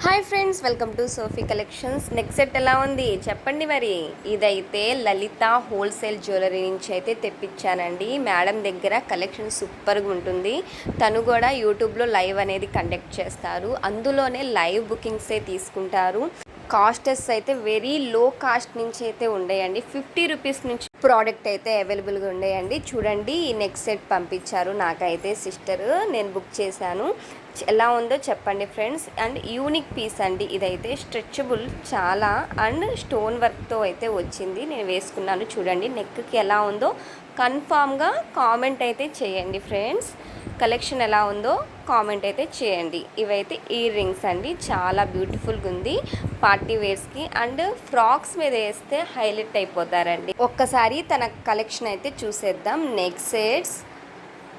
Hi friends, welcome to Sophie collections. Next set ఎలా ఉంది చెప్పండి. మరి ఇదైతే లలిత హోల్సేల్ జ్యువెలరీ నుంచి అయితే తెప్పించానండి. మేడం దగ్గర కలెక్షన్ సూపర్గా ఉంటుంది. తను కూడా యూట్యూబ్లో లైవ్ అనేది కండక్ట్ చేస్తారు. అందులోనే లైవ్ బుకింగ్సే తీసుకుంటారు. కాస్టెస్ అయితే వెరీ లో కాస్ట్ నుంచి అయితే ఉండేయండి. 50 రూపీస్ నుంచి ప్రోడక్ట్ అయితే అవైలబుల్గా ఉండేయండి. చూడండి, ఈ నెక్స్ట్ సెట్ పంపించారు నాకైతే సిస్టర్. నేను బుక్ చేశాను. ఎలా ఉందో చెప్పండి ఫ్రెండ్స్. అండ్ యూనిక్ పీస్ అండి ఇదైతే. స్ట్రెచబుల్ చాలా అండ్ స్టోన్ వర్క్తో అయితే వచ్చింది. నేను వేసుకున్నాను. చూడండి నెక్కి ఎలా ఉందో కన్ఫామ్గా కామెంట్ అయితే చేయండి ఫ్రెండ్స్. కలెక్షన్ ఎలా ఉందో కామెంట్ అయితే చేయండి. ఇవైతే ఇయర్ రింగ్స్ అండి, చాలా బ్యూటిఫుల్గా ఉంది. పార్టీ వేర్స్కి అండ్ ఫ్రాక్స్ మీద వేస్తే హైలైట్ అయిపోతారండి. ఒక్కసారి తన కలెక్షన్ అయితే చూసేద్దాం. నెక్ సెట్స్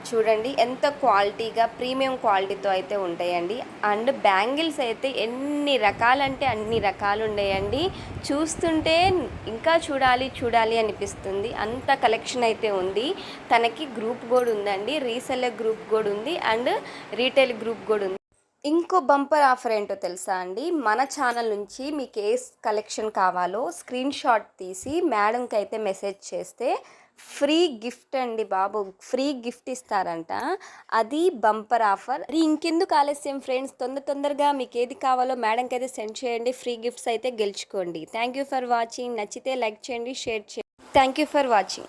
చూడండి ఎంత క్వాలిటీగా ప్రీమియం క్వాలిటీతో అయితే ఉంటాయండి. అండ్ బ్యాంగిల్స్ అయితే ఎన్ని రకాలంటే అన్ని రకాలు ఉన్నాయండి. చూస్తుంటే ఇంకా చూడాలి చూడాలి అనిపిస్తుంది. అంత కలెక్షన్ అయితే ఉంది. తనకి గ్రూప్ కూడా ఉందండి, రీసెల్లర్ గ్రూప్ కూడా ఉంది అండ్ రీటైల్ గ్రూప్ కూడా ఉంది. ఇంకో బంపర్ ఆఫర్ ఏంటో తెలుసా అండి? మన ఛానల్ నుంచి మీకు ఏ కలెక్షన్ కావాలో స్క్రీన్ షాట్ తీసి మేడంకి అయితే మెసేజ్ చేస్తే ఫ్రీ గిఫ్ట్ అండి బాబు, ఫ్రీ గిఫ్ట్ ఇస్తారంట. అది బంపర్ ఆఫర్. ఇంకెందుకు ఆలస్యం ఫ్రెండ్స్, తొందరగా మీకు ఏది కావాలో మేడంకి అయితే సెండ్ చేయండి. ఫ్రీ గిఫ్ట్స్ అయితే గెలుచుకోండి. Thank you for watching. నచ్చితే లైక్ చేయండి, షేర్ చేయండి. Thank you for watching.